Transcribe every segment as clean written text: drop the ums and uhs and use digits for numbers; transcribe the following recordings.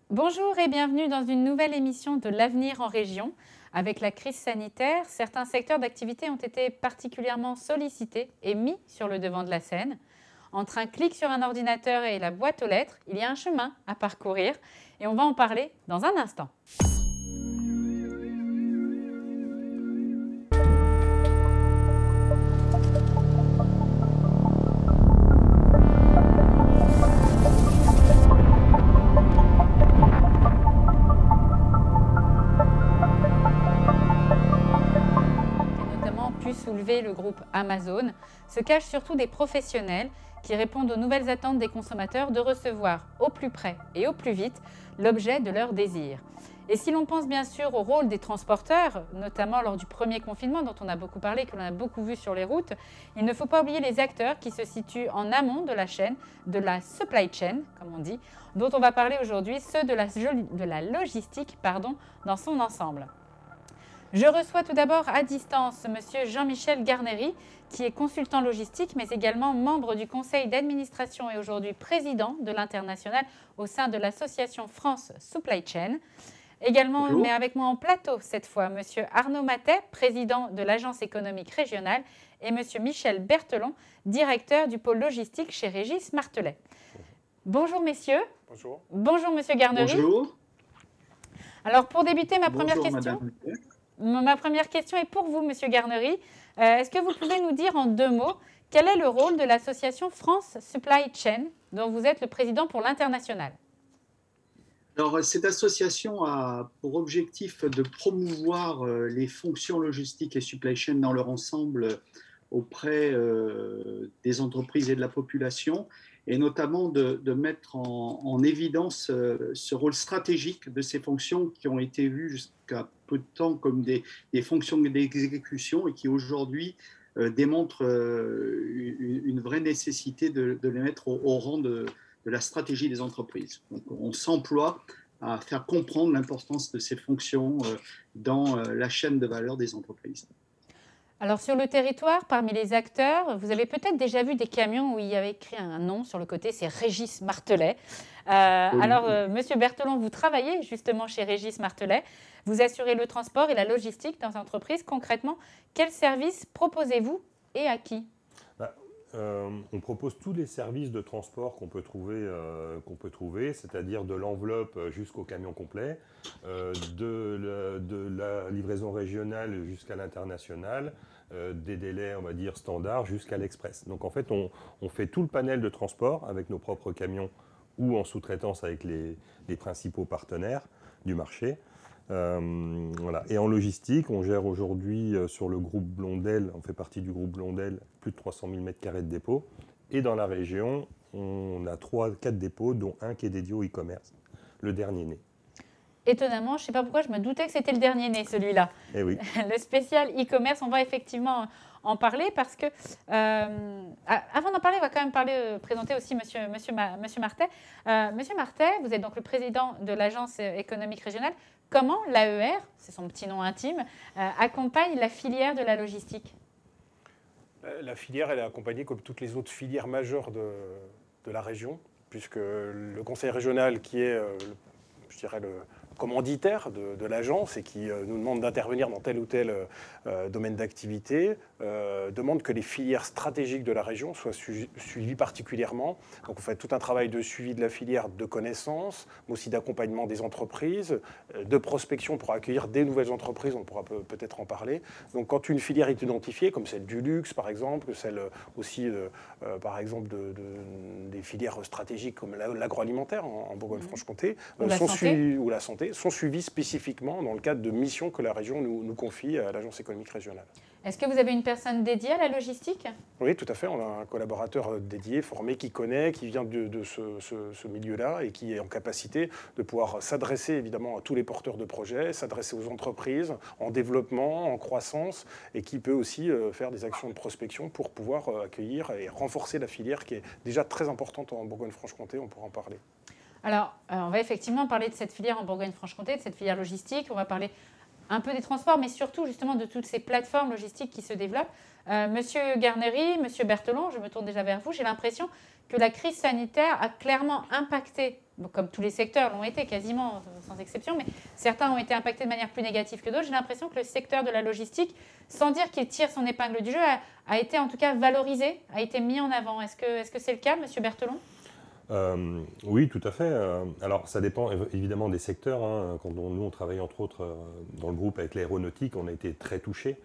Bonjour et bienvenue dans une nouvelle émission de l'Avenir en région. Avec la crise sanitaire, certains secteurs d'activité ont été particulièrement sollicités et mis sur le devant de la scène. Entre un clic sur un ordinateur et la boîte aux lettres, il y a un chemin à parcourir et on va en parler dans un instant. Soulever le groupe Amazon, se cachent surtout des professionnels qui répondent aux nouvelles attentes des consommateurs de recevoir au plus près et au plus vite l'objet de leur désir. Et si l'on pense bien sûr au rôle des transporteurs, notamment lors du premier confinement dont on a beaucoup parlé, que l'on a beaucoup vu sur les routes, il ne faut pas oublier les acteurs qui se situent en amont de la chaîne, de la supply chain, comme on dit, dont on va parler aujourd'hui, ceux de la logistique, dans son ensemble. Je reçois tout d'abord à distance M. Jean-Michel Garnery, qui est consultant logistique, mais également membre du conseil d'administration et aujourd'hui président de l'international au sein de l'association France Supply Chain. Également, Bonjour. mais avec moi en plateau cette fois, M. Arnaud Matet, président de l'agence économique régionale, et M. Michel Berthelon, directeur du pôle logistique chez Régis Martelet. Bonjour messieurs. Bonjour. Bonjour M. Garnery. Bonjour. Alors pour débuter, ma première Bonjour, question... Madame. Ma première question est pour vous, Monsieur Garnery. Est-ce que vous pouvez nous dire en deux mots quel est le rôle de l'association France Supply Chain, dont vous êtes le président pour l'international? Alors, cette association a pour objectif de promouvoir les fonctions logistiques et supply chain dans leur ensemble auprès des entreprises et de la population, et notamment de mettre en évidence ce rôle stratégique de ces fonctions qui ont été vues jusqu'à peu de temps comme des fonctions d'exécution et qui aujourd'hui démontrent une vraie nécessité de les mettre au rang de la stratégie des entreprises. Donc, on s'emploie à faire comprendre l'importance de ces fonctions dans la chaîne de valeur des entreprises. Alors sur le territoire, parmi les acteurs, vous avez peut-être déjà vu des camions où il y avait écrit un nom sur le côté, c'est Régis Martelet. Monsieur Berthelon, vous travaillez justement chez Régis Martelet. Vous assurez le transport et la logistique dans l'entreprise. Concrètement, quels services proposez-vous et à qui? On propose tous les services de transport qu'on peut trouver, c'est-à-dire de l'enveloppe jusqu'au camion complet, de la livraison régionale jusqu'à l'international, des délais, on va dire, standards jusqu'à l'express. Donc en fait, on fait tout le panel de transport avec nos propres camions ou en sous-traitance avec les principaux partenaires du marché. Voilà. Et en logistique, on gère aujourd'hui sur le groupe Blondel, on fait partie du groupe Blondel, plus de 300 000 m² de dépôts. Et dans la région, on a 3-4 dépôts, dont un qui est dédié au e-commerce, le dernier né. Étonnamment, je ne sais pas pourquoi, je me doutais que c'était le dernier né, celui-là. Eh oui. Le spécial e-commerce, on va effectivement en parler parce que, avant d'en parler, on va quand même présenter aussi Monsieur Martet. Monsieur Martet, vous êtes donc le président de l'agence économique régionale. Comment l'AER, c'est son petit nom intime, accompagne la filière de la logistique? La filière, elle est accompagnée comme toutes les autres filières majeures de la région, puisque le conseil régional, qui est, je dirais, le commanditaire de l'agence et qui nous demande d'intervenir dans tel ou tel domaine d'activité, demande que les filières stratégiques de la région soient suivies particulièrement. Donc on fait tout un travail de suivi de la filière de connaissances, mais aussi d'accompagnement des entreprises, de prospection pour accueillir des nouvelles entreprises, on pourra peut-être en parler. Donc quand une filière est identifiée, comme celle du luxe par exemple, celle aussi par exemple des filières stratégiques comme l'agroalimentaire en Bourgogne-Franche-Comté, ou la santé, sont suivis spécifiquement dans le cadre de missions que la région nous confie à l'agence économique régionale. Est-ce que vous avez une personne dédiée à la logistique? Oui, tout à fait. On a un collaborateur dédié, formé, qui connaît, qui vient de ce milieu-là et qui est en capacité de pouvoir s'adresser évidemment à tous les porteurs de projets, s'adresser aux entreprises en développement, en croissance, et qui peut aussi faire des actions de prospection pour pouvoir accueillir et renforcer la filière qui est déjà très importante en Bourgogne-Franche-Comté. On pourra en parler. Alors, on va effectivement parler de cette filière en Bourgogne-Franche-Comté, de cette filière logistique. On va parler un peu des transports, mais surtout justement de toutes ces plateformes logistiques qui se développent. Monsieur Garnery, Monsieur Berthelon, je me tourne déjà vers vous. J'ai l'impression que la crise sanitaire a clairement impacté, comme tous les secteurs l'ont été quasiment, sans exception, mais certains ont été impactés de manière plus négative que d'autres. J'ai l'impression que le secteur de la logistique, sans dire qu'il tire son épingle du jeu, a été en tout cas valorisé, a été mis en avant. Est-ce que c'est le cas, Monsieur Berthelon ? Oui, tout à fait. Alors, ça dépend évidemment des secteurs. Hein. Quand nous, on travaille entre autres dans le groupe avec l'aéronautique, on a été très touchés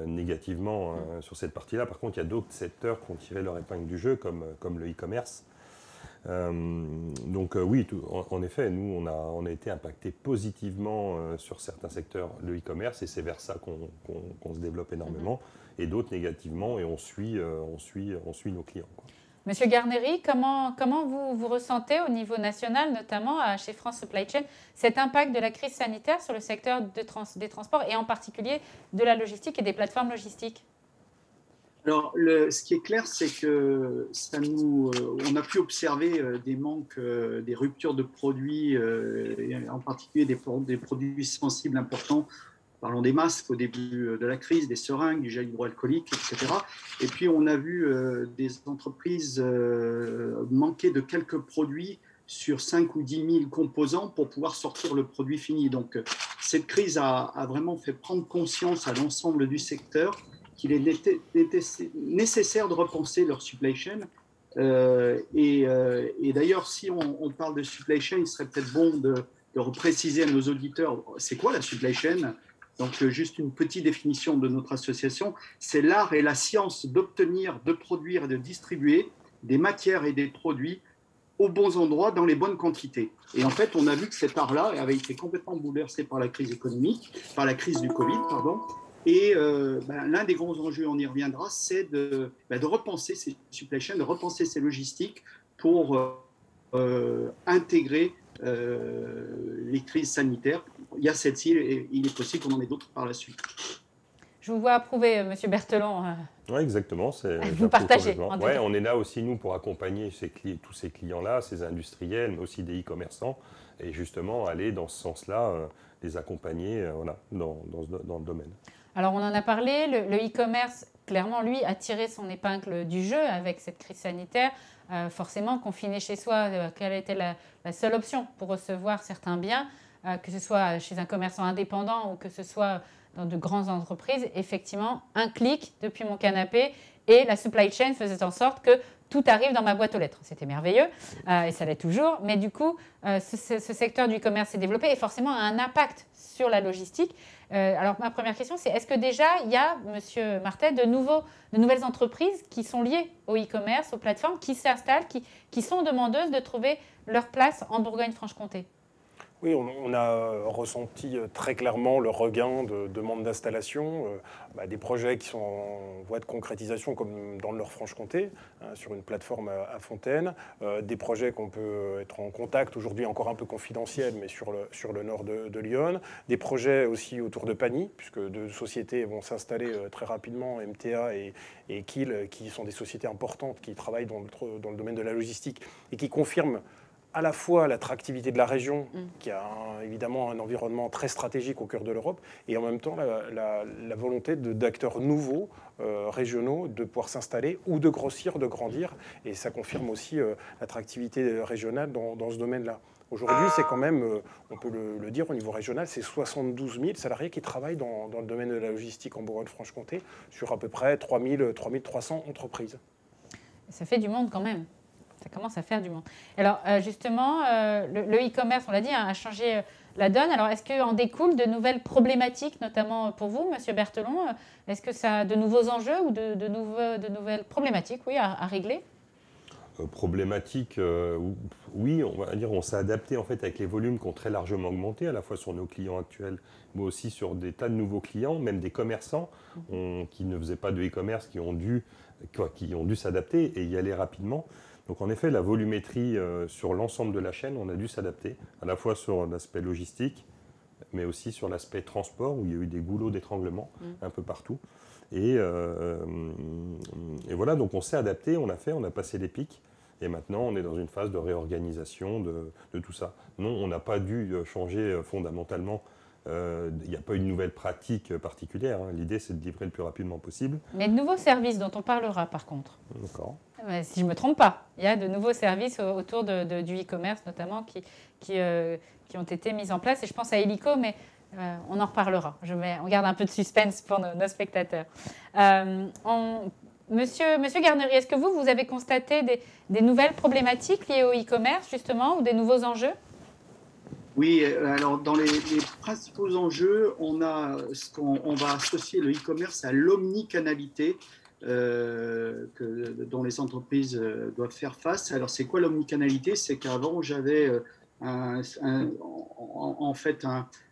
négativement sur cette partie-là. Par contre, il y a d'autres secteurs qui ont tiré leur épingle du jeu, comme le e-commerce. Donc oui, en effet, nous, on a été impactés positivement sur certains secteurs, le e-commerce, et c'est vers ça qu'on se développe énormément, et d'autres négativement, et on suit nos clients, quoi. Monsieur Garnery, comment vous ressentez au niveau national, notamment chez France Supply Chain, cet impact de la crise sanitaire sur le secteur des transports et en particulier de la logistique et des plateformes logistiques ? Alors, ce qui est clair, c'est que on a pu observer des manques, des ruptures de produits, et en particulier des produits sensibles importants. Parlons des masques au début de la crise, des seringues, du gel hydroalcoolique, etc. Et puis, on a vu des entreprises manquer de quelques produits sur 5 ou 10 000 composants pour pouvoir sortir le produit fini. Donc, cette crise a vraiment fait prendre conscience à l'ensemble du secteur qu'il est nécessaire de repenser leur supply chain. Et d'ailleurs, si on parle de supply chain, il serait peut-être bon de repréciser à nos auditeurs, c'est quoi la supply chain ? Donc, juste une petite définition de notre association, c'est l'art et la science d'obtenir, de produire et de distribuer des matières et des produits aux bons endroits, dans les bonnes quantités. Et en fait, on a vu que cet art-là avait été complètement bouleversé par la crise économique, par la crise du Covid, pardon. Et l'un des grands enjeux, on y reviendra, c'est de repenser ces supply chains, de repenser ces logistiques pour intégrer les crises sanitaires. Il y a celle-ci et il est possible qu'on en ait d'autres par la suite. Je vous vois approuver, Monsieur Berthelon. Oui, exactement. Vous partagez. Ouais, on est là aussi, nous, pour accompagner tous ces clients-là, ces industriels, mais aussi des e-commerçants, et justement aller dans ce sens-là, les accompagner dans le domaine. Alors, on en a parlé, le e-commerce, clairement, lui, a tiré son épingle du jeu avec cette crise sanitaire. Forcément, confiné chez soi, quelle était la seule option pour recevoir certains biens, que ce soit chez un commerçant indépendant ou que ce soit dans de grandes entreprises, effectivement, un clic depuis mon canapé et la supply chain faisait en sorte que tout arrive dans ma boîte aux lettres. C'était merveilleux et ça l'est toujours. Mais du coup, ce secteur du commerce s'est développé et forcément a un impact sur la logistique. Alors, ma première question, c'est est-ce que déjà, il y a, Monsieur Martet, de nouvelles entreprises qui sont liées au e-commerce, aux plateformes, qui s'installent, qui sont demandeuses de trouver leur place en Bourgogne-Franche-Comté ? Oui, on a ressenti très clairement le regain de demandes d'installation, des projets qui sont en voie de concrétisation comme dans le Nord-Franche-Comté, sur une plateforme à Fontaine, des projets qu'on peut être en contact aujourd'hui encore un peu confidentiels, mais sur le nord de Lyon, des projets aussi autour de Pagny, puisque deux sociétés vont s'installer très rapidement, MTA et Kiel, qui sont des sociétés importantes qui travaillent dans le domaine de la logistique et qui confirment à la fois l'attractivité de la région, qui a évidemment un environnement très stratégique au cœur de l'Europe, et en même temps la volonté d'acteurs nouveaux, régionaux, de pouvoir s'installer ou de grossir, de grandir. Et ça confirme aussi l'attractivité régionale dans ce domaine-là. Aujourd'hui, c'est quand même, on peut le dire au niveau régional, c'est 72 000 salariés qui travaillent dans le domaine de la logistique en Bourgogne-Franche-Comté, sur à peu près 3 300 entreprises. Ça fait du monde quand même. Ça commence à faire du monde. Alors justement, le e-commerce, on l'a dit, a changé la donne. Alors est-ce qu'en découlent de nouvelles problématiques, notamment pour vous, Monsieur Berthelon ? Est-ce que ça a de nouveaux enjeux ou de nouvelles problématiques, oui, à régler ? Problématique, oui, on va dire, on s'est adapté en fait avec les volumes qui ont très largement augmenté, à la fois sur nos clients actuels, mais aussi sur des tas de nouveaux clients, même des commerçants qui ne faisaient pas de e-commerce, qui ont dû s'adapter et y aller rapidement. Donc en effet, la volumétrie sur l'ensemble de la chaîne, on a dû s'adapter, à la fois sur l'aspect logistique, mais aussi sur l'aspect transport, où il y a eu des goulots d'étranglement un peu partout. Et voilà, donc on s'est adapté, on a passé les pics, et maintenant on est dans une phase de réorganisation de tout ça. Non, on n'a pas dû changer fondamentalement Il n'y a pas une nouvelle pratique particulière. Hein. L'idée, c'est de livrer le plus rapidement possible. Mais de nouveaux services dont on parlera, par contre. D'accord. Si je ne me trompe pas, il y a de nouveaux services autour du e-commerce, notamment, qui ont été mis en place. Et je pense à Helico, mais on en reparlera. On garde un peu de suspense pour nos spectateurs. Monsieur Garnery, est-ce que vous avez constaté des nouvelles problématiques liées au e-commerce, justement, ou des nouveaux enjeux? Oui, alors dans les principaux enjeux, on va associer le e-commerce à l'omnicanalité dont les entreprises doivent faire face. Alors c'est quoi l'omnicanalité? C'est qu'avant j'avais en fait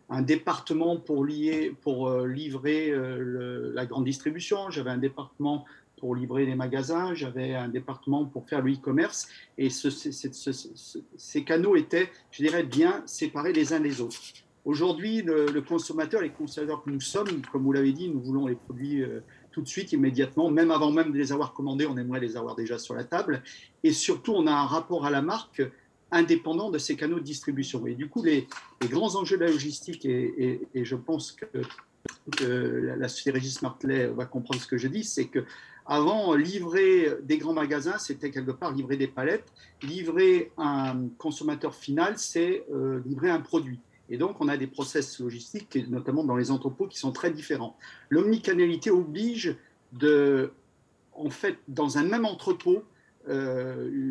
un département pour livrer la grande distribution, j'avais un département pour livrer les magasins, j'avais un département pour faire le e-commerce, et ces canaux étaient, je dirais, bien séparés les uns des autres. Aujourd'hui, le consommateur, les consommateurs que nous sommes, comme vous l'avez dit, nous voulons les produits tout de suite, immédiatement, même avant même de les avoir commandés, on aimerait les avoir déjà sur la table, et surtout, on a un rapport à la marque indépendant de ces canaux de distribution. Et du coup, les grands enjeux de la logistique, et je pense que la société Régis Martelet va comprendre ce que je dis, c'est que avant, livrer des grands magasins, c'était quelque part livrer des palettes. Livrer un consommateur final, c'est livrer un produit. Et donc, on a des process logistiques, notamment dans les entrepôts, qui sont très différents. L'omnicanalité oblige en fait, dans un même entrepôt,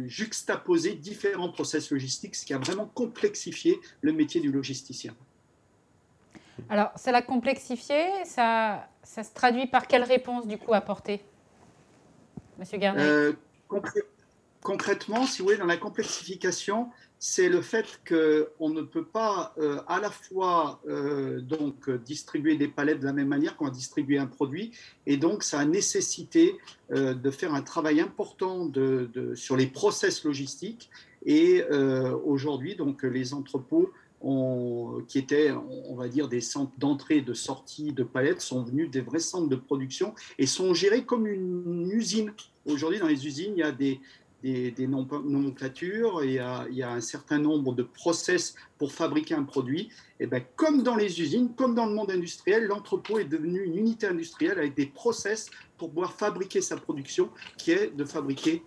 juxtaposer différents process logistiques, ce qui a vraiment complexifié le métier du logisticien. Alors, ça l'a complexifié, ça se traduit par quelle réponse, du coup, apporter, Monsieur Garnery? Concrètement, si vous voulez, dans la complexification, c'est le fait qu'on ne peut pas à la fois donc distribuer des palettes de la même manière qu'on va distribuer un produit, et donc ça a nécessité de faire un travail important sur les process logistiques. Et aujourd'hui, donc les entrepôts qui étaient, on va dire, des centres d'entrée et de sortie de palettes, sont devenus des vrais centres de production et sont gérés comme une usine. Aujourd'hui, dans les usines, il y a des nomenclatures, il y a un certain nombre de process pour fabriquer un produit. Et bien, comme dans les usines, comme dans le monde industriel, l'entrepôt est devenu une unité industrielle avec des process pour pouvoir fabriquer sa production, qui est de fabriquer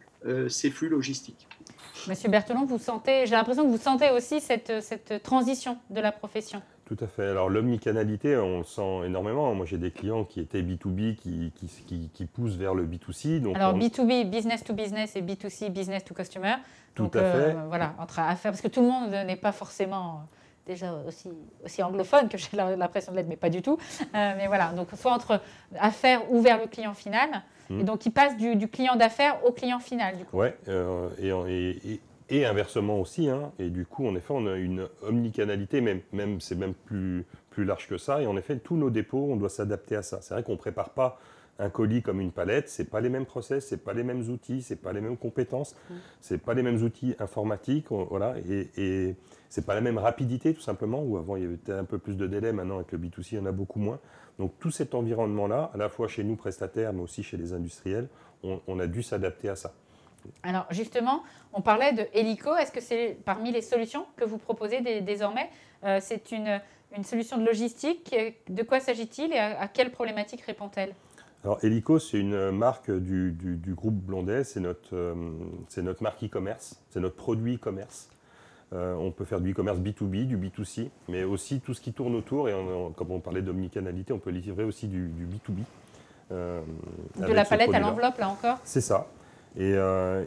ses flux logistiques. Monsieur Berthelon, j'ai l'impression que vous sentez aussi cette transition de la profession. Tout à fait. Alors l'omnicanalité, on le sent énormément. Moi, j'ai des clients qui étaient B2B qui poussent vers le B2C. Donc alors B2B, business to business, et B2C, business to customer. Tout à fait. Voilà, entre affaires, parce que tout le monde n'est pas forcément déjà aussi anglophone que j'ai l'impression de l'être, mais pas du tout. Mais voilà, donc soit entre affaires ou vers le client final. Et donc, il passe du client d'affaires au client final, du coup. Oui, et inversement aussi. Hein. Et du coup, en effet, on a une omnicanalité, c'est même plus large que ça. Et en effet, tous nos dépôts, on doit s'adapter à ça. C'est vrai qu'on ne prépare pas un colis comme une palette. Ce n'est pas les mêmes process, ce n'est pas les mêmes outils, ce n'est pas les mêmes compétences, ce n'est pas les mêmes outils informatiques. Voilà, et ce n'est pas la même rapidité, tout simplement, où avant, il y avait un peu plus de délai. Maintenant, avec le B2C, il y en a beaucoup moins. Donc tout cet environnement-là, à la fois chez nous prestataires, mais aussi chez les industriels, on a dû s'adapter à ça. Alors justement, on parlait de Helico. Est-ce que c'est parmi les solutions que vous proposez désormais? C'est une solution de logistique. De quoi s'agit-il et à quelle problématique répond-elle? Alors Helico, c'est une marque du groupe Blondet. C'est notre marque e-commerce, c'est notre produit e-commerce. On peut faire du e-commerce B2B, du B2C, mais aussi tout ce qui tourne autour. Et comme on parlait d'omnicanalité, on peut livrer aussi du B2B. De la palette à l'enveloppe, là encore? C'est ça. Et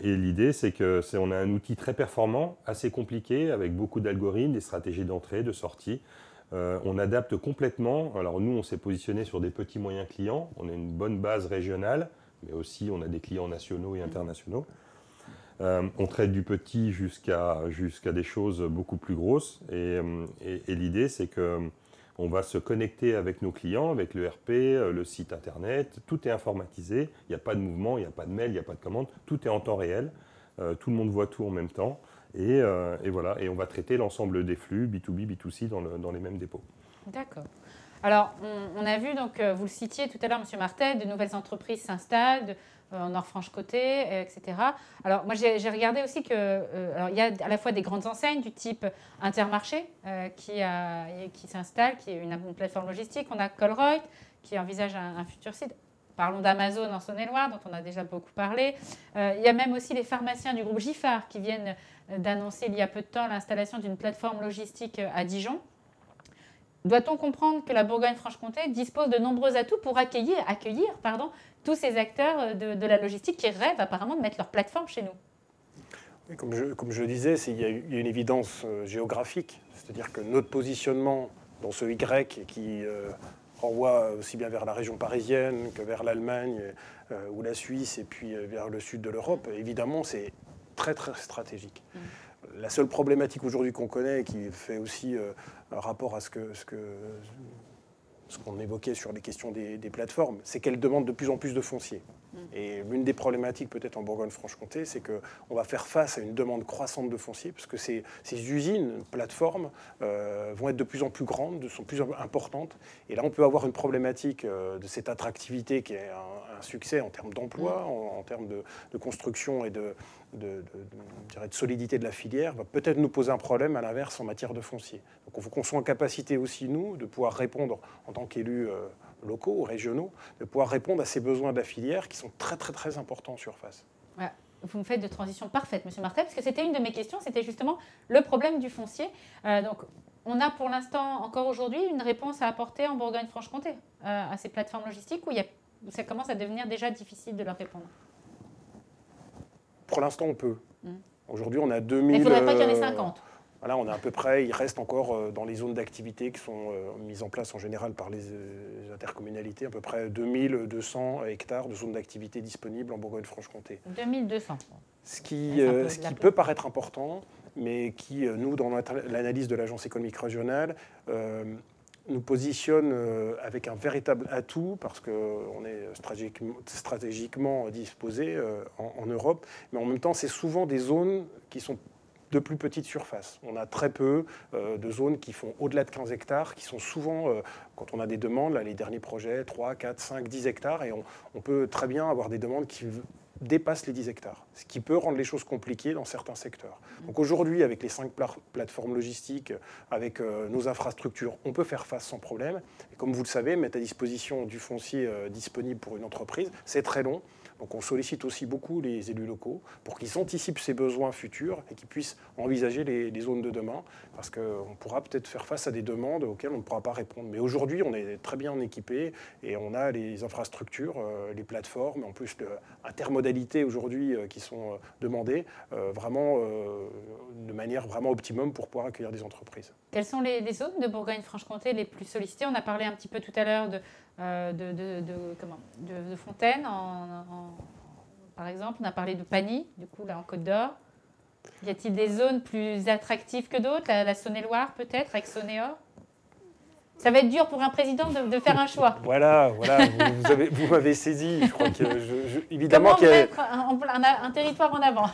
l'idée, c'est qu'on a un outil très performant, assez compliqué, avec beaucoup d'algorithmes, des stratégies d'entrée, de sortie. On adapte complètement. Alors nous, on s'est positionné sur des petits moyens clients. On a une bonne base régionale, mais aussi on a des clients nationaux et internationaux. On traite du petit jusqu'à des choses beaucoup plus grosses. Et l'idée, c'est qu'on va se connecter avec nos clients, avec le RP, le site internet. Tout est informatisé. Il n'y a pas de mouvement, il n'y a pas de mail, il n'y a pas de commande. Tout est en temps réel. Tout le monde voit tout en même temps. Et voilà. Et on va traiter l'ensemble des flux B2B, B2C dans les mêmes dépôts. D'accord. Alors, on a vu, donc, vous le citiez tout à l'heure, M. Martel, de nouvelles entreprises s'installent en Nord-Franche-Comté, etc. Alors, moi, j'ai regardé aussi qu'il y a à la fois des grandes enseignes du type Intermarché qui s'installe, qui est une plateforme logistique. On a Colruyt qui envisage un futur site. Parlons d'Amazon en Saône-et-Loire, dont on a déjà beaucoup parlé. Il y a même aussi les pharmaciens du groupe Giffard qui viennent d'annoncer il y a peu de temps l'installation d'une plateforme logistique à Dijon. Doit-on comprendre que la Bourgogne-Franche-Comté dispose de nombreux atouts pour accueillir tous ces acteurs de la logistique qui rêvent apparemment de mettre leur plateforme chez nous? Oui, comme je le disais, il y a une évidence géographique, c'est-à-dire que notre positionnement dans ce Y qui renvoie aussi bien vers la région parisienne que vers l'Allemagne ou la Suisse et puis vers le sud de l'Europe, évidemment, c'est très, très stratégique. La seule problématique aujourd'hui qu'on connaît et qui fait aussi rapport à ce qu'on évoquait sur les questions des plateformes, c'est qu'elles demandent de plus en plus de foncier. Et l'une des problématiques peut-être en Bourgogne-Franche-Comté, c'est qu'on va faire face à une demande croissante de foncier, parce que ces usines, plateformes, vont être de plus en plus grandes, sont plus importantes. Et là, on peut avoir une problématique de cette attractivité qui est un succès en termes d'emploi, en termes de construction et de solidité de la filière, va peut-être nous poser un problème à l'inverse en matière de foncier. Donc il faut qu'on soit en capacité aussi, nous, de pouvoir répondre en tant qu'élus locaux ou régionaux, de pouvoir répondre à ces besoins de la filière qui sont très très très importants en surface. Ouais. Vous me faites de transition parfaite, M. Martel, parce que c'était une de mes questions, c'était justement le problème du foncier. Donc on a pour l'instant, encore aujourd'hui, une réponse à apporter en Bourgogne-Franche-Comté à ces plateformes logistiques où ça commence à devenir déjà difficile de leur répondre. Pour l'instant, on peut. Aujourd'hui, on a 2000... Mais il ne faudrait pas qu'il y en ait 50. Voilà, on a à peu près, il reste encore dans les zones d'activité qui sont mises en place en général par les intercommunalités, à peu près 2200 hectares de zones d'activité disponibles en Bourgogne-Franche-Comté. 2200. Ce qui peut paraître important, mais qui, nous, dans l'analyse de l'Agence économique régionale, nous positionne avec un véritable atout, parce qu'on est stratégiquement disposé en Europe, mais en même temps, c'est souvent des zones qui sont de plus petite surface. On a très peu de zones qui font au-delà de 15 hectares, qui sont souvent, quand on a des demandes, là, les derniers projets, 3, 4, 5, 10 hectares, et on peut très bien avoir des demandes qui dépassent les 10 hectares, ce qui peut rendre les choses compliquées dans certains secteurs. Donc aujourd'hui, avec les 5 plateformes logistiques, avec nos infrastructures, on peut faire face sans problème. Et comme vous le savez, mettre à disposition du foncier disponible pour une entreprise, c'est très long. Donc on sollicite aussi beaucoup les élus locaux pour qu'ils anticipent ces besoins futurs et qu'ils puissent envisager les zones de demain, parce qu'on pourra peut-être faire face à des demandes auxquelles on ne pourra pas répondre. Mais aujourd'hui, on est très bien équipé et on a les infrastructures, les plateformes, en plus l'intermodalité aujourd'hui qui sont demandées, vraiment de manière vraiment optimum pour pouvoir accueillir des entreprises. Quelles sont les zones de Bourgogne-Franche-Comté les plus sollicitées? On a parlé un petit peu tout à l'heure de Fontaine, par exemple. On a parlé de Pagny, du coup, là, en Côte d'Or. Y a-t-il des zones plus attractives que d'autres? La Saône-et-Loire, peut-être, avec Saône-et-Or? Ça va être dur pour un président de faire un choix. Voilà, vous m'avez saisi. Je crois que évidemment qu'il y a mettre un territoire en avant.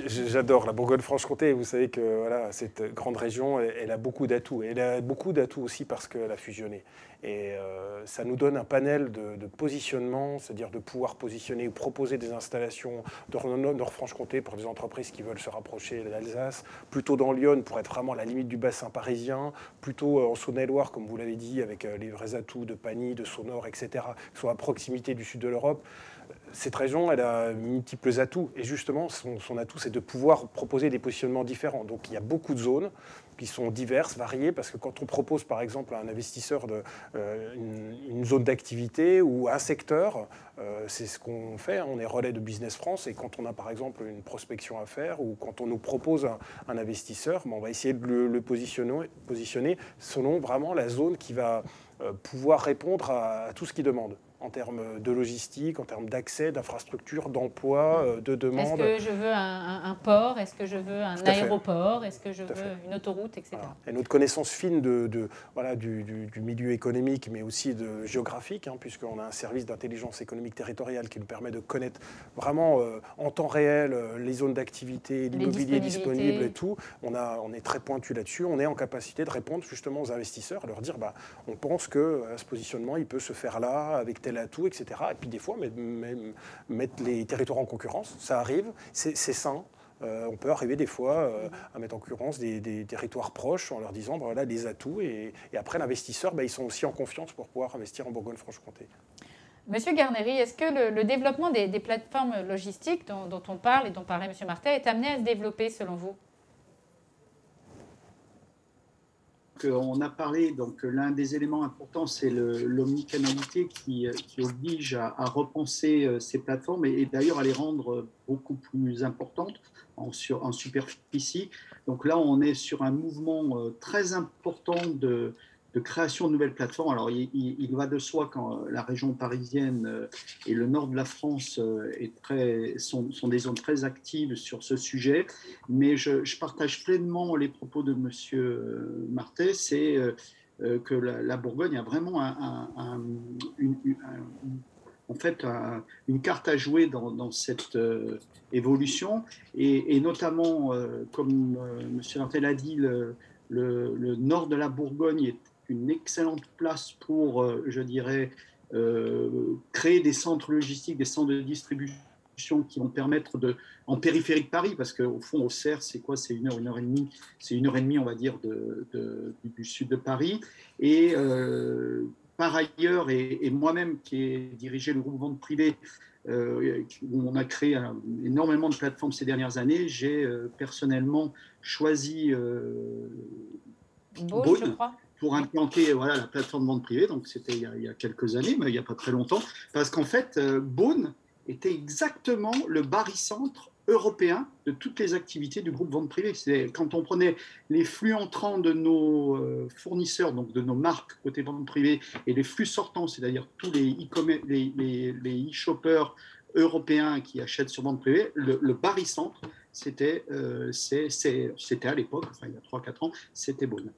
J'adore la Bourgogne-Franche-Comté. Vous savez que voilà, cette grande région, elle a beaucoup d'atouts. Elle a beaucoup d'atouts aussi parce qu'elle a fusionné. Et ça nous donne un panel de positionnement, c'est-à-dire de pouvoir positionner ou proposer des installations dans Nord-Franche-Comté pour des entreprises qui veulent se rapprocher de l'Alsace, plutôt dans Lyon pour être vraiment à la limite du bassin parisien, plutôt en Saône-et-Loire, comme vous l'avez dit, avec les vrais atouts de Pagny, de Sonor, etc., qui sont à proximité du sud de l'Europe. Cette région, elle a multiples atouts. Et justement, son atout, c'est de pouvoir proposer des positionnements différents. Donc il y a beaucoup de zones qui sont diverses, variées, parce que quand on propose par exemple à un investisseur une zone d'activité ou un secteur, c'est ce qu'on fait, on est relais de Business France, et quand on a par exemple une prospection à faire ou quand on nous propose un investisseur, on va essayer de le positionner selon vraiment la zone qui va pouvoir répondre à tout ce qu'il demande, en termes de logistique, en termes d'accès, d'infrastructure, d'emploi, de demande. Est-ce que je veux un port? Est-ce que je veux un aéroport? Est-ce que je veux une autoroute, etc. Voilà. Et notre connaissance fine voilà, du milieu économique, mais aussi géographique, hein, puisqu'on a un service d'intelligence économique territoriale qui nous permet de connaître vraiment en temps réel les zones d'activité, l'immobilier disponible et tout. On est très pointu là-dessus. On est en capacité de répondre justement aux investisseurs, leur dire on pense que ce positionnement il peut se faire là avec tel atout, etc. Et puis des fois mettre les territoires en concurrence, ça arrive, c'est sain. On peut arriver des fois à mettre en concurrence des territoires proches en leur disant voilà les atouts et après l'investisseur ils sont aussi en confiance pour pouvoir investir en Bourgogne-Franche-Comté. Monsieur Garnery, est-ce que le développement des plateformes logistiques dont on parle et dont parlait Monsieur Martel est amené à se développer selon vous? On a parlé, donc l'un des éléments importants, c'est l'omnicanalité qui oblige à repenser ces plateformes et d'ailleurs à les rendre beaucoup plus importantes en superficie. Donc là, on est sur un mouvement très important de création de nouvelles plateformes. Alors, il va de soi quand la région parisienne et le nord de la France sont des zones très actives sur ce sujet, mais je partage pleinement les propos de M. Martet, c'est que la Bourgogne a vraiment une carte à jouer dans cette évolution, et notamment, comme M. Martet l'a dit, le nord de la Bourgogne est une excellente place pour, je dirais, créer des centres logistiques, des centres de distribution qui vont permettre en périphérie de Paris, parce qu'au fond, Auxerre, c'est quoi? C'est une heure et demie, on va dire, du sud de Paris. Et par ailleurs, et moi-même qui ai dirigé le groupe Vente Privée, où on a créé énormément de plateformes ces dernières années, j'ai personnellement choisi Beaune, je crois, pour implanter la plateforme vente privée. Donc c'était il y a quelques années, mais il n'y a pas très longtemps, parce qu'en fait, Beaune était exactement le barycentre européen de toutes les activités du groupe vente privée. Quand on prenait les flux entrants de nos fournisseurs, donc de nos marques côté vente privée, et les flux sortants, c'est-à-dire tous les e-shoppers européens qui achètent sur vente privée, le barycentre, c'était à l'époque, enfin il y a 3-4 ans, c'était Beaune.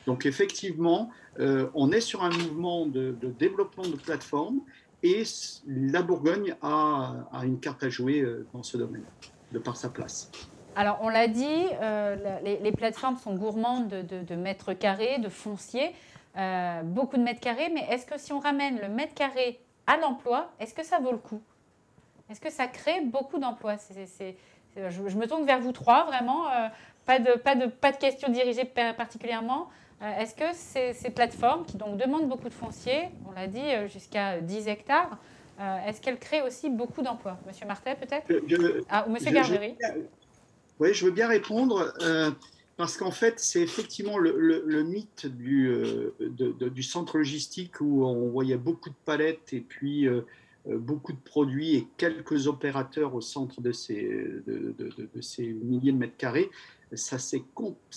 Donc effectivement, on est sur un mouvement de développement de plateformes et la Bourgogne a une carte à jouer dans ce domaine, de par sa place. Alors on l'a dit, les plateformes sont gourmandes de mètres carrés, de foncier, beaucoup de mètres carrés, mais est-ce que si on ramène le mètre carré à l'emploi, est-ce que ça vaut le coup? Est-ce que ça crée beaucoup d'emplois? Je me tourne vers vous trois, vraiment, pas de questions dirigées particulièrement. Est-ce que ces plateformes qui donc demandent beaucoup de foncier, on l'a dit jusqu'à 10 hectares, est-ce qu'elles créent aussi beaucoup d'emplois? Monsieur Martet, peut-être? Ou Monsieur Garnery? Oui, je veux bien répondre, parce qu'en fait, c'est effectivement le mythe du centre logistique où on voyait beaucoup de palettes et puis beaucoup de produits et quelques opérateurs au centre de ces milliers de mètres carrés. Ça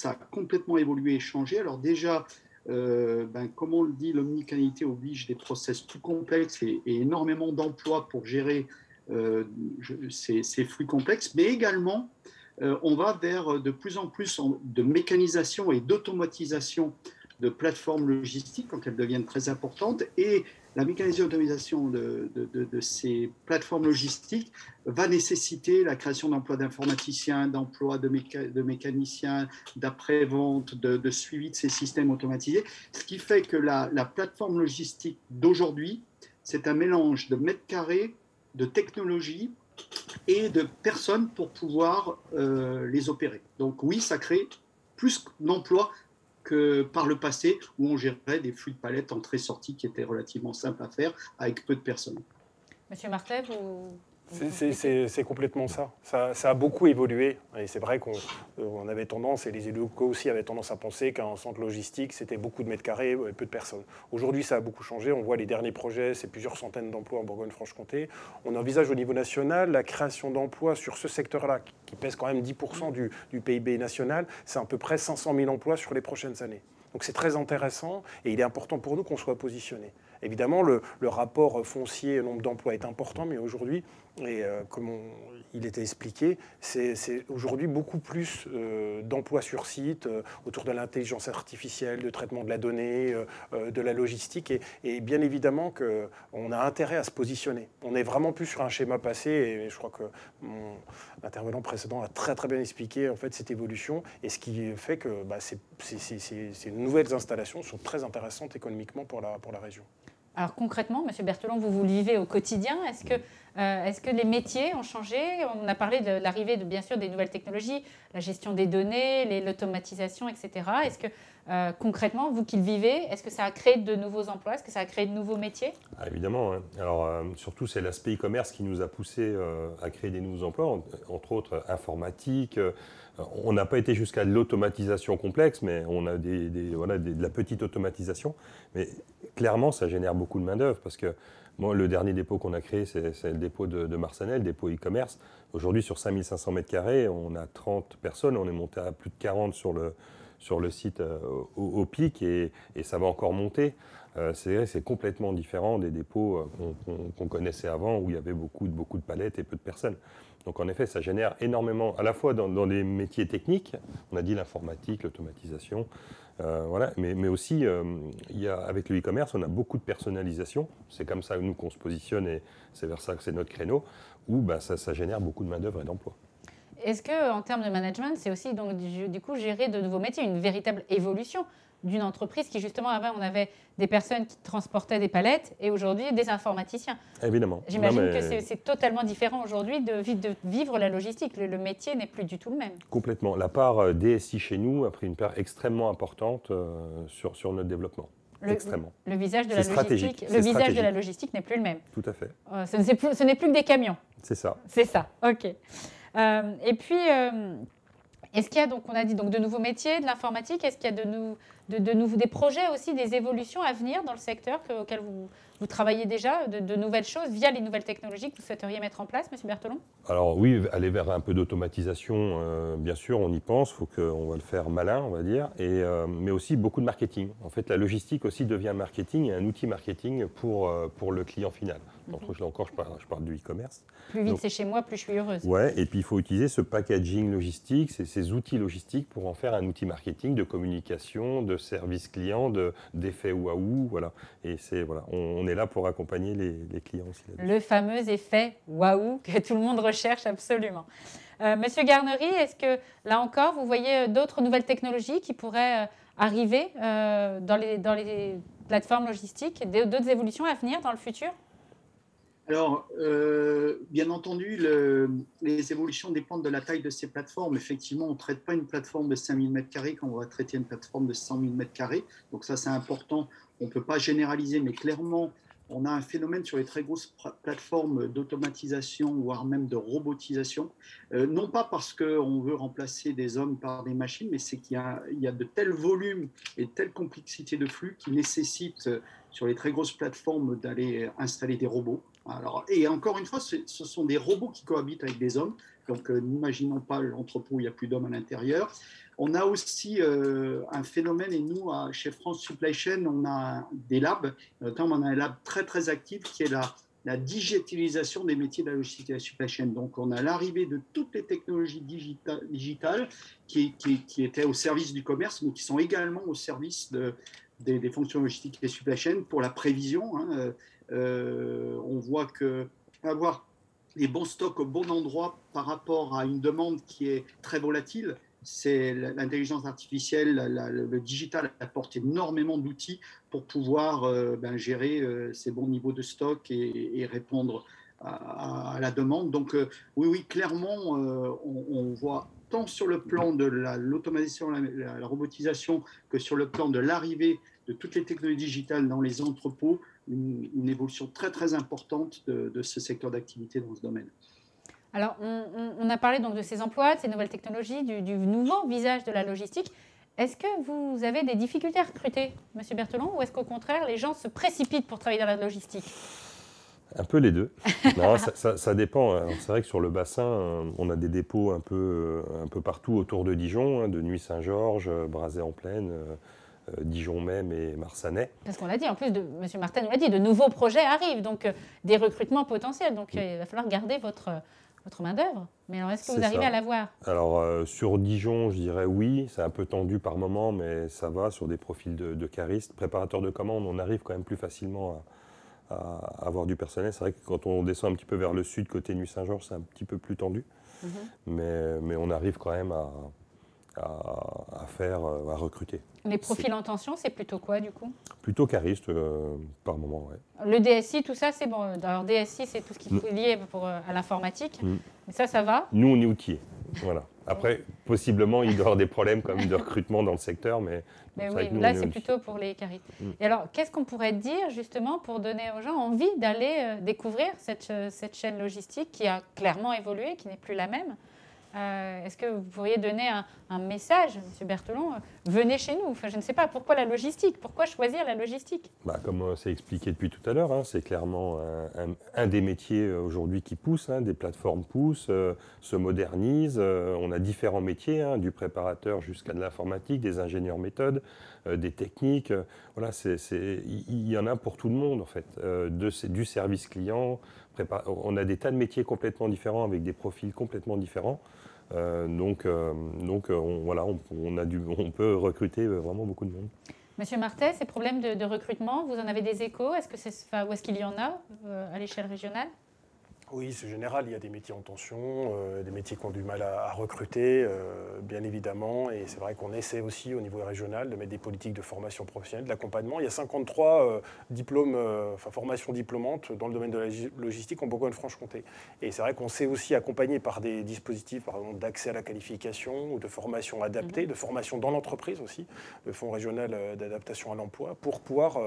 a complètement évolué et changé. Alors déjà, comme on le dit, l'omnicanalité oblige des process plus complexes et énormément d'emplois pour gérer ces flux complexes, mais également, on va vers de plus en plus de mécanisation et d'automatisation de plateformes logistiques quand elles deviennent très importantes. Et la mécanisation et l'automatisation de ces plateformes logistiques va nécessiter la création d'emplois d'informaticiens, d'emplois de mécaniciens, d'après-vente, de suivi de ces systèmes automatisés. Ce qui fait que la plateforme logistique d'aujourd'hui, c'est un mélange de mètres carrés, de technologies et de personnes pour pouvoir les opérer. Donc oui, ça crée plus d'emplois que par le passé, où on gérait des flux de palettes entrée-sortie qui étaient relativement simples à faire avec peu de personnes. Monsieur Martet, vous... C'est complètement ça. Ça a beaucoup évolué. Et c'est vrai qu'on avait tendance, et les élus locaux aussi avaient tendance à penser qu'un centre logistique, c'était beaucoup de mètres carrés et peu de personnes. Aujourd'hui, ça a beaucoup changé. On voit les derniers projets, c'est plusieurs centaines d'emplois en Bourgogne-Franche-Comté. On envisage au niveau national la création d'emplois sur ce secteur-là, qui pèse quand même 10% du PIB national. C'est à peu près 500 000 emplois sur les prochaines années. Donc c'est très intéressant et il est important pour nous qu'on soit positionné. Évidemment, le rapport foncier, nombre d'emplois est important, mais aujourd'hui, et comme il était expliqué, c'est aujourd'hui beaucoup plus d'emplois sur site, autour de l'intelligence artificielle, de traitement de la donnée, de la logistique, et bien évidemment qu'on a intérêt à se positionner. On est vraiment plus sur un schéma passé, et je crois que mon intervenant précédent a très très bien expliqué en fait cette évolution, et ce qui fait que ces nouvelles installations sont très intéressantes économiquement pour la région. Alors concrètement, M. Berthelon, vous le vivez au quotidien. Est-ce que les métiers ont changé? On a parlé de l'arrivée, bien sûr, des nouvelles technologies, la gestion des données, l'automatisation, etc. Est-ce que concrètement, vous qui le vivez, est-ce que ça a créé de nouveaux emplois? Est-ce que ça a créé de nouveaux métiers? Évidemment. Hein. Alors surtout, c'est l'aspect e-commerce qui nous a poussé à créer des nouveaux emplois, entre autres informatique. On n'a pas été jusqu'à l'automatisation complexe, mais on a de la petite automatisation. Mais clairement, ça génère beaucoup de main-d'œuvre parce que moi, le dernier dépôt qu'on a créé, c'est le dépôt de Marsanel, le dépôt e-commerce. Aujourd'hui, sur 5500 m², on a 30 personnes. On est monté à plus de 40 sur le site au pic et ça va encore monter. C'est complètement différent des dépôts qu'on connaissait avant où il y avait beaucoup de palettes et peu de personnes. Donc en effet, ça génère énormément, à la fois dans des métiers techniques, on a dit l'informatique, l'automatisation, voilà, mais aussi avec le e-commerce, on a beaucoup de personnalisation. C'est comme ça nous qu'on se positionne et c'est vers ça que c'est notre créneau, où ça génère beaucoup de main-d'œuvre et d'emploi. Est-ce qu'en termes de management, c'est aussi donc, du coup gérer de nouveaux métiers, une véritable évolution d'une entreprise qui, justement, avant, on avait des personnes qui transportaient des palettes et aujourd'hui, des informaticiens. Évidemment. J'imagine que c'est totalement différent aujourd'hui de vivre la logistique. Le métier n'est plus du tout le même. Complètement. La part DSI chez nous a pris une part extrêmement importante sur notre développement. Extrêmement. Le visage de la logistique, de la logistique n'est plus le même. Tout à fait. Ce n'est plus que des camions. C'est ça. C'est ça, ok. Et puis, est-ce qu'il y a, donc, on a dit donc, de nouveaux métiers, de l'informatique, est-ce qu'il y a des projets aussi, des évolutions à venir dans le secteur auquel vous travaillez déjà, de nouvelles choses via les nouvelles technologies que vous souhaiteriez mettre en place, M. Berthelon? Alors oui, aller vers un peu d'automatisation, bien sûr, on y pense, on va le faire malin, on va dire, mais aussi beaucoup de marketing. En fait, la logistique aussi devient marketing et un outil marketing pour le client final. Donc, là encore, je parle du e-commerce. Plus vite c'est chez moi, plus je suis heureuse. Ouais, et puis il faut utiliser ce packaging logistique, ces outils logistiques pour en faire un outil marketing de communication, de service client, d'effet waouh, voilà. Et on est là pour accompagner les clients aussi. Le fameux effet waouh que tout le monde recherche absolument. Monsieur Garnery, est-ce que là encore, vous voyez d'autres nouvelles technologies qui pourraient arriver dans les plateformes logistiques, d'autres évolutions à venir dans le futur? Alors, bien entendu, les évolutions dépendent de la taille de ces plateformes. Effectivement, on ne traite pas une plateforme de 5000 m² quand on va traiter une plateforme de 100 000 m². Donc ça, c'est important. On ne peut pas généraliser, mais clairement, on a un phénomène sur les très grosses plateformes d'automatisation, voire même de robotisation. Non pas parce qu'on veut remplacer des hommes par des machines, mais c'est qu'il y a de tels volumes et de telle complexité de flux qui nécessitent, sur les très grosses plateformes, d'aller installer des robots. Alors, et encore une fois, ce sont des robots qui cohabitent avec des hommes. Donc, n'imaginons pas l'entrepôt où il n'y a plus d'hommes à l'intérieur. On a aussi un phénomène, et nous, chez France Supply Chain, on a des labs, notamment on a un lab très, très actif qui est la digitalisation des métiers de la logistique et de la supply chain. Donc, on a l'arrivée de toutes les technologies digitales qui étaient au service du commerce, mais qui sont également au service des fonctions logistiques et supply chain pour la prévision. On voit qu'avoir les bons stocks au bon endroit par rapport à une demande qui est très volatile, c'est l'intelligence artificielle, le digital apporte énormément d'outils pour pouvoir gérer ces bons niveaux de stock et répondre à la demande. Donc oui, clairement, on voit tant sur le plan de l'automatisation, la robotisation, que sur le plan de l'arrivée de toutes les technologies digitales dans les entrepôts, une évolution très, très importante de ce secteur d'activité dans ce domaine. Alors, on a parlé donc de ces emplois, de ces nouvelles technologies, du nouveau visage de la logistique. Est-ce que vous avez des difficultés à recruter, M. Berthelon, ou est-ce qu'au contraire, les gens se précipitent pour travailler dans la logistique? Un peu les deux. Non, ça dépend. C'est vrai que sur le bassin, on a des dépôts un peu partout autour de Dijon, de Nuits-Saint-Georges, Brazay-en-Plaine, Dijon même et Marsanais. Parce qu'on l'a dit, en plus, M. Martin nous l'a dit, de nouveaux projets arrivent, donc des recrutements potentiels. Donc il va falloir garder votre main-d'œuvre. Mais alors, est-ce que vous arrivez à l'avoir? Alors, sur Dijon, je dirais oui. C'est un peu tendu par moment, mais ça va. Sur des profils de caristes, préparateurs de commandes, on arrive quand même plus facilement à avoir du personnel. C'est vrai que quand on descend un petit peu vers le sud, côté Nuit-Saint-Georges, c'est un petit peu plus tendu. Mais on arrive quand même à recruter. Les profils en tension, c'est plutôt quoi, du coup? Plutôt cariste, par moment, ouais. Le DSI, tout ça, c'est bon. Alors, DSI, c'est tout ce qui est lié à l'informatique. Mais ça va? Nous, on est outillés. Voilà. Après, possiblement, il doit y avoir des problèmes quand même de recrutement dans le secteur, mais oui, là, c'est plutôt pour les caristes. Et alors, qu'est-ce qu'on pourrait dire, justement, pour donner aux gens envie d'aller découvrir cette chaîne logistique qui a clairement évolué, qui n'est plus la même? Est-ce que vous pourriez donner un message, M. Berthelon? Venez chez nous. Enfin, je ne sais pas, pourquoi la logistique? Pourquoi choisir la logistique? Comme c'est expliqué depuis tout à l'heure, c'est clairement un des métiers aujourd'hui qui pousse. Des plateformes poussent, se modernisent. On a différents métiers, du préparateur jusqu'à de l'informatique, des ingénieurs méthodes, des techniques. Voilà, il y en a pour tout le monde, en fait. Du service client. On a des tas de métiers complètement différents avec des profils complètement différents. On peut recruter vraiment beaucoup de monde. Monsieur Martet, ces problèmes de recrutement, vous en avez des échos? Où est-ce qu'il y en a à l'échelle régionale? Oui, c'est général. Il y a des métiers en tension, des métiers qui ont du mal à recruter, bien évidemment. Et c'est vrai qu'on essaie aussi au niveau régional de mettre des politiques de formation professionnelle, d'accompagnement. Il y a 53 formations diplômantes dans le domaine de la logistique en Bourgogne-Franche-Comté. Et c'est vrai qu'on sait aussi accompagner par des dispositifs, par exemple, d'accès à la qualification ou de formation adaptée, de formation dans l'entreprise aussi, le Fonds régional d'adaptation à l'emploi, pour pouvoir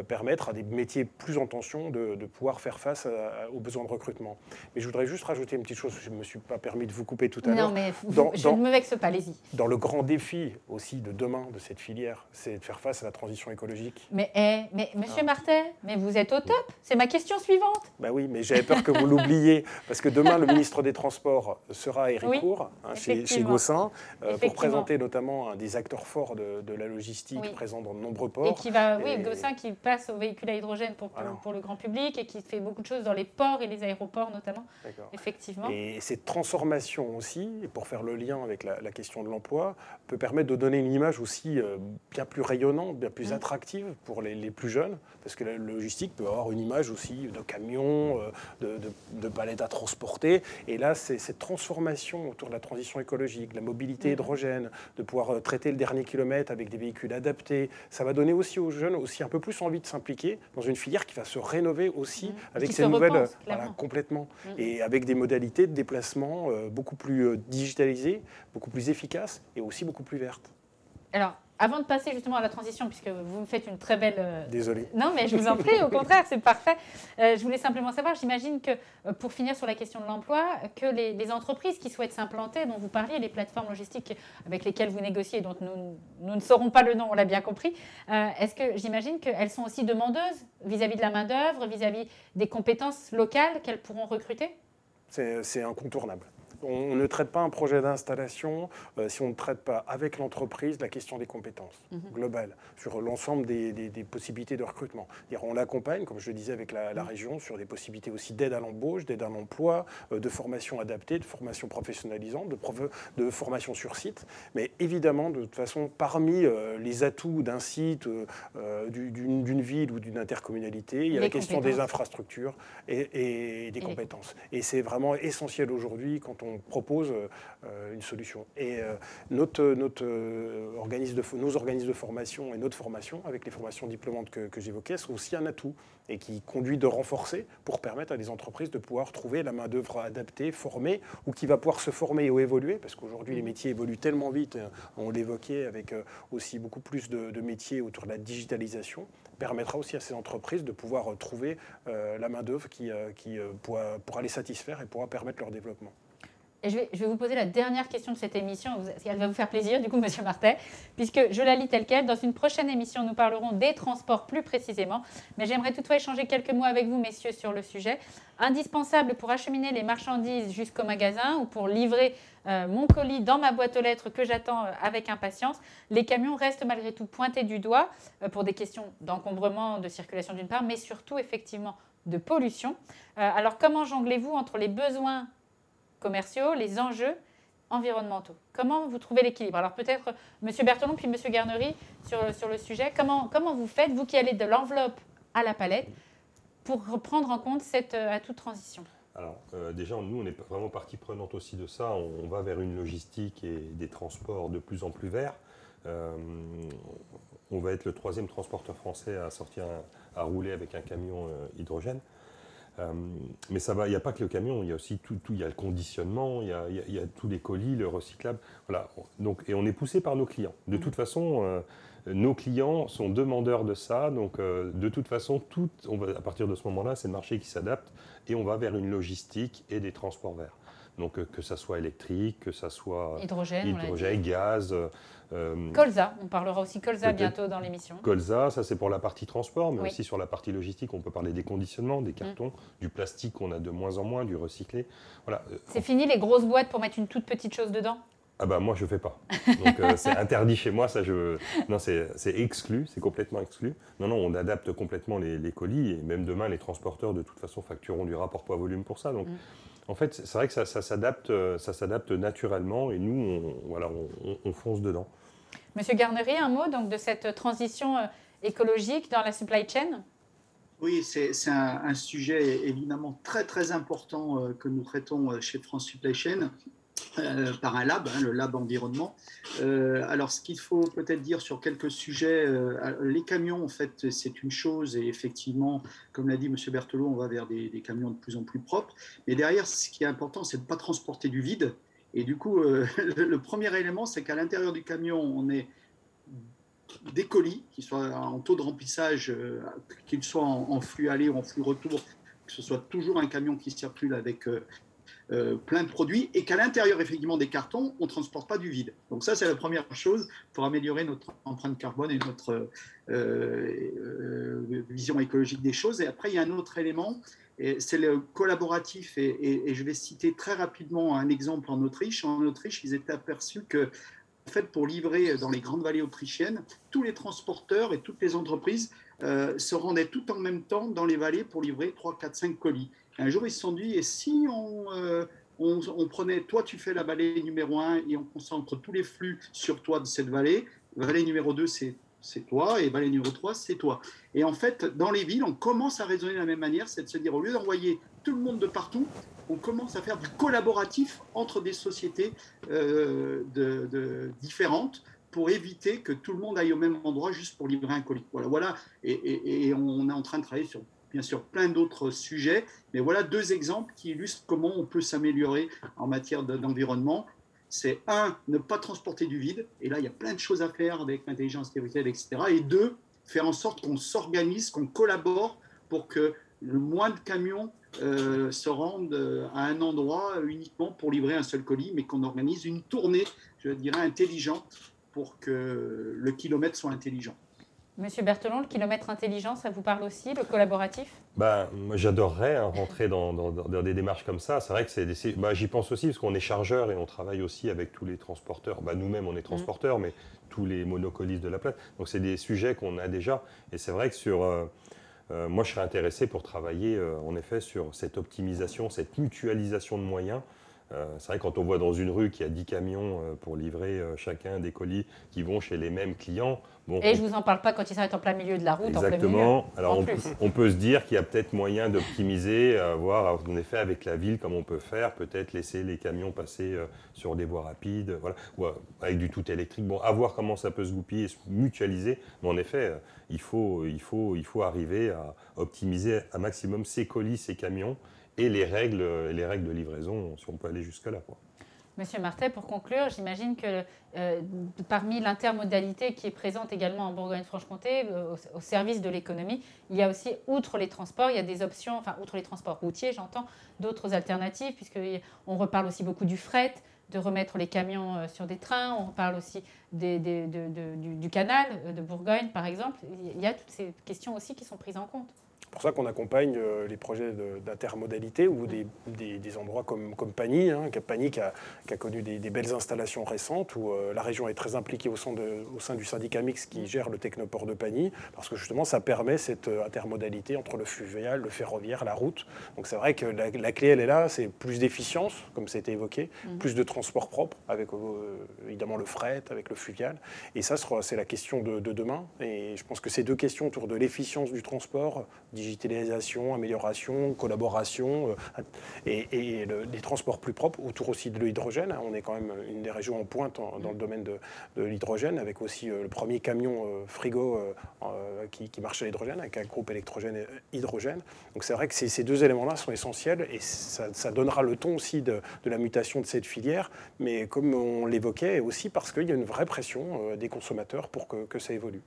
permettre à des métiers plus en tension de pouvoir faire face aux besoins de recrutement. Mais je voudrais juste rajouter une petite chose, je ne me suis pas permis de vous couper tout à l'heure. Non, mais je ne me vexe pas, allez-y. Dans le grand défi aussi de demain de cette filière, c'est de faire face à la transition écologique. Mais Monsieur Martet, mais vous êtes au top. C'est ma question suivante. Oui, mais j'avais peur que vous l'oubliez, parce que demain, le ministre des Transports sera à Héricourt, chez Gaussin, pour présenter notamment un des acteurs forts de la logistique présent dans de nombreux ports. Et qui Gaussin qui passe au véhicule à hydrogène pour le grand public et qui fait beaucoup de choses dans les ports et les aéroports notamment. Effectivement. Et cette transformation aussi, pour faire le lien avec la question de l'emploi, peut permettre de donner une image aussi bien plus rayonnante, bien plus attractive pour les plus jeunes, parce que la logistique peut avoir une image aussi de camions, de palettes à transporter. Et là, c'est cette transformation autour de la transition écologique, de la mobilité hydrogène, de pouvoir traiter le dernier kilomètre avec des véhicules adaptés. Ça va donner aussi aux jeunes aussi un peu plus envie de s'impliquer dans une filière qui va se rénover aussi avec ces nouvelles complètement. Et avec des modalités de déplacement beaucoup plus digitalisées, beaucoup plus efficaces et aussi beaucoup plus vertes. Alors, avant de passer justement à la transition, puisque vous me faites une très belle... Désolée. Non, mais je vous en prie, au contraire, c'est parfait. Je voulais simplement savoir, j'imagine que, pour finir sur la question de l'emploi, que les entreprises qui souhaitent s'implanter, dont vous parliez, les plateformes logistiques avec lesquelles vous négociez, dont nous ne saurons pas le nom, on l'a bien compris, est-ce que j'imagine qu'elles sont aussi demandeuses vis-à-vis de la main-d'œuvre, vis-à-vis des compétences locales qu'elles pourront recruter? C'est incontournable. On ne traite pas un projet d'installation si on ne traite pas avec l'entreprise la question des compétences globales sur l'ensemble des possibilités de recrutement. On l'accompagne, comme je le disais, avec la région sur des possibilités aussi d'aide à l'embauche, d'aide à l'emploi, de formation adaptée, de formation professionnalisante, de formation sur site. Mais évidemment, de toute façon, parmi les atouts d'un site, d'une ville ou d'une intercommunalité, il y a la question des infrastructures et des compétences. Et c'est vraiment essentiel aujourd'hui quand on propose une solution. Et nos organismes de formation et notre formation, avec les formations diplômantes que j'évoquais, sont aussi un atout et qui conduit de renforcer pour permettre à des entreprises de pouvoir trouver la main-d'œuvre adaptée, formée, ou qui va pouvoir se former ou évoluer, parce qu'aujourd'hui les métiers évoluent tellement vite, on l'évoquait, avec aussi beaucoup plus de métiers autour de la digitalisation, permettra aussi à ces entreprises de pouvoir trouver la main-d'œuvre qui pourra les satisfaire et pourra permettre leur développement. Et je vais vous poser la dernière question de cette émission. Elle va vous faire plaisir, du coup, Monsieur Martet, puisque je la lis telle quelle. Dans une prochaine émission, nous parlerons des transports plus précisément. Mais j'aimerais toutefois échanger quelques mots avec vous, messieurs, sur le sujet. Indispensable pour acheminer les marchandises jusqu'au magasin ou pour livrer mon colis dans ma boîte aux lettres que j'attends avec impatience, les camions restent malgré tout pointés du doigt pour des questions d'encombrement, de circulation d'une part, mais surtout, effectivement, de pollution. Alors, comment jonglez-vous entre les besoins commerciaux, les enjeux environnementaux? Comment vous trouvez l'équilibre? Alors peut-être M. Berthelon puis M. Garnery sur le sujet. Comment vous faites, vous qui allez de l'enveloppe à la palette, pour prendre en compte cette atout de transition? Alors déjà, nous, on est vraiment partie prenante aussi de ça. On va vers une logistique et des transports de plus en plus verts. On va être le 3e transporteur français à rouler avec un camion hydrogène. Mais ça va, il n'y a pas que le camion, il y a aussi tout, il y a le conditionnement, il y a tous les colis, le recyclable. Voilà. Donc, et on est poussé par nos clients. De toute façon, nos clients sont demandeurs de ça. Donc, de toute façon, à partir de ce moment-là, c'est le marché qui s'adapte et on va vers une logistique et des transports verts. Donc, que ça soit électrique, que ça soit hydrogène, gaz. Colza, on parlera aussi Colza bientôt dans l'émission. Colza, ça c'est pour la partie transport, mais aussi sur la partie logistique, on peut parler des conditionnements, des cartons, du plastique qu'on a de moins en moins, du recyclé. Voilà. C'est fini les grosses boîtes pour mettre une toute petite chose dedans? Ah bah moi je fais pas. Donc c'est interdit chez moi, ça non c'est exclu, c'est complètement exclu. Non, on adapte complètement les colis et même demain les transporteurs de toute façon factureront du rapport poids-volume pour ça. Donc en fait c'est vrai que ça s'adapte naturellement et nous on fonce dedans. Monsieur Garnery, un mot donc de cette transition écologique dans la supply chain? Oui, c'est un sujet évidemment très très important que nous traitons chez France Supply Chain. Par un lab, le lab environnement. Alors, ce qu'il faut peut-être dire sur quelques sujets, les camions, en fait, c'est une chose, et effectivement, comme l'a dit M. Berthelot, on va vers des camions de plus en plus propres. Mais derrière, ce qui est important, c'est de ne pas transporter du vide. Et du coup, le premier élément, c'est qu'à l'intérieur du camion, on ait des colis qui soient en taux de remplissage, qu'ils soient en flux aller ou en flux retour, que ce soit toujours un camion qui circule avec plein de produits, et qu'à l'intérieur effectivement des cartons, on ne transporte pas du vide. Donc ça, c'est la première chose pour améliorer notre empreinte carbone et notre vision écologique des choses. Et après, il y a un autre élément, c'est le collaboratif, et je vais citer très rapidement un exemple en Autriche. En Autriche, ils étaient aperçus que, en fait, pour livrer dans les grandes vallées autrichiennes, tous les transporteurs et toutes les entreprises se rendaient tout en même temps dans les vallées pour livrer 3, 4, 5 colis. Et un jour, ils se sont dit, et si on prenait, toi tu fais la vallée numéro 1 et on concentre tous les flux sur toi de cette vallée numéro 2 c'est toi, et vallée numéro 3 c'est toi. Et en fait, dans les villes, on commence à raisonner de la même manière, c'est de se dire, au lieu d'envoyer tout le monde de partout, on commence à faire du collaboratif entre des sociétés différentes, pour éviter que tout le monde aille au même endroit juste pour livrer un colis. Voilà. Et on est en train de travailler sur, bien sûr, plein d'autres sujets, mais voilà 2 exemples qui illustrent comment on peut s'améliorer en matière d'environnement. C'est 1, ne pas transporter du vide, et là il y a plein de choses à faire avec l'intelligence artificielle, etc. Et 2, faire en sorte qu'on s'organise, qu'on collabore pour que le moins de camions se rendent à un endroit uniquement pour livrer un seul colis, mais qu'on organise une tournée, je dirais, intelligente pour que le kilomètre soit intelligent. Monsieur Berthelon, le kilomètre intelligent, ça vous parle aussi, le collaboratif? Moi, j'adorerais rentrer dans des démarches comme ça. C'est vrai que j'y pense aussi parce qu'on est chargeur et on travaille aussi avec tous les transporteurs. Nous-mêmes, on est transporteurs, mais tous les monocolistes de la place. Donc, c'est des sujets qu'on a déjà. Et c'est vrai que moi, je serais intéressé pour travailler, en effet, sur cette optimisation, cette mutualisation de moyens. C'est vrai, quand on voit dans une rue qu'il y a 10 camions pour livrer chacun des colis qui vont chez les mêmes clients. Bon, et je ne vous en parle pas quand ils s'arrêtent en plein milieu de la route. Exactement. En plein milieu. Alors on peut se dire qu'il y a peut-être moyen d'optimiser, voir en effet avec la ville comment on peut faire, peut-être laisser les camions passer sur des voies rapides, voilà, ou avec du tout électrique. Bon, à voir comment ça peut se goupiller et se mutualiser. Mais en effet, il faut arriver à optimiser un maximum ces colis, ces camions, et les règles de livraison, si on peut aller jusque-là, quoi. Monsieur Martel, pour conclure, j'imagine que parmi l'intermodalité qui est présente également en Bourgogne-Franche-Comté, au service de l'économie, il y a aussi, outre les transports, il y a des options, enfin, outre les transports routiers, j'entends, d'autres alternatives, puisqu'on reparle aussi beaucoup du fret, de remettre les camions sur des trains, on parle aussi du canal de Bourgogne, par exemple. Il y a toutes ces questions aussi qui sont prises en compte. C'est pour ça qu'on accompagne les projets d'intermodalité ou des endroits comme Pagny, Pagny qui a connu des belles installations récentes, où la région est très impliquée au sein du syndicat mixte qui gère le technoport de Pagny, parce que justement ça permet cette intermodalité entre le fluvial, le ferroviaire, la route. Donc c'est vrai que la clé elle est là, c'est plus d'efficience, comme c'était évoqué, plus de transport propre, avec évidemment le fret, avec le fluvial. Et ça, c'est la question de demain. Et je pense que ces deux questions autour de l'efficience du transport, digitalisation, amélioration, collaboration et des transports plus propres, autour aussi de l'hydrogène. On est quand même une des régions en pointe dans le domaine de l'hydrogène, avec aussi le premier camion frigo qui marche à l'hydrogène, avec un groupe électrogène et hydrogène. Donc c'est vrai que ces deux éléments-là sont essentiels et ça donnera le ton aussi de la mutation de cette filière, mais comme on l'évoquait, aussi parce qu'il y a une vraie pression des consommateurs pour que ça évolue.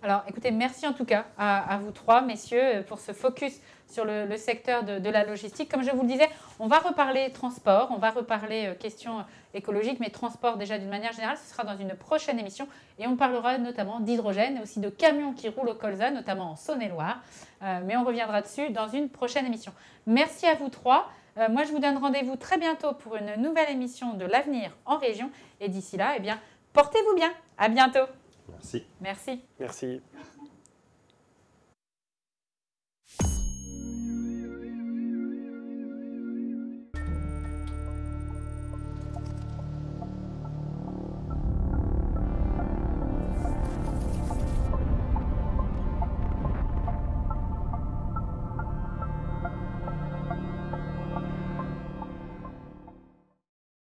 Alors, écoutez, merci en tout cas à vous trois, messieurs, pour ce focus sur le secteur de la logistique. Comme je vous le disais, on va reparler transport, on va reparler questions écologiques, mais transport déjà d'une manière générale, ce sera dans une prochaine émission. Et on parlera notamment d'hydrogène et aussi de camions qui roulent au colza, notamment en Saône-et-Loire. Mais on reviendra dessus dans une prochaine émission. Merci à vous trois. Moi, je vous donne rendez-vous très bientôt pour une nouvelle émission de l'avenir en région. Et d'ici là, eh bien, portez-vous bien. À bientôt. Merci. Merci. Merci.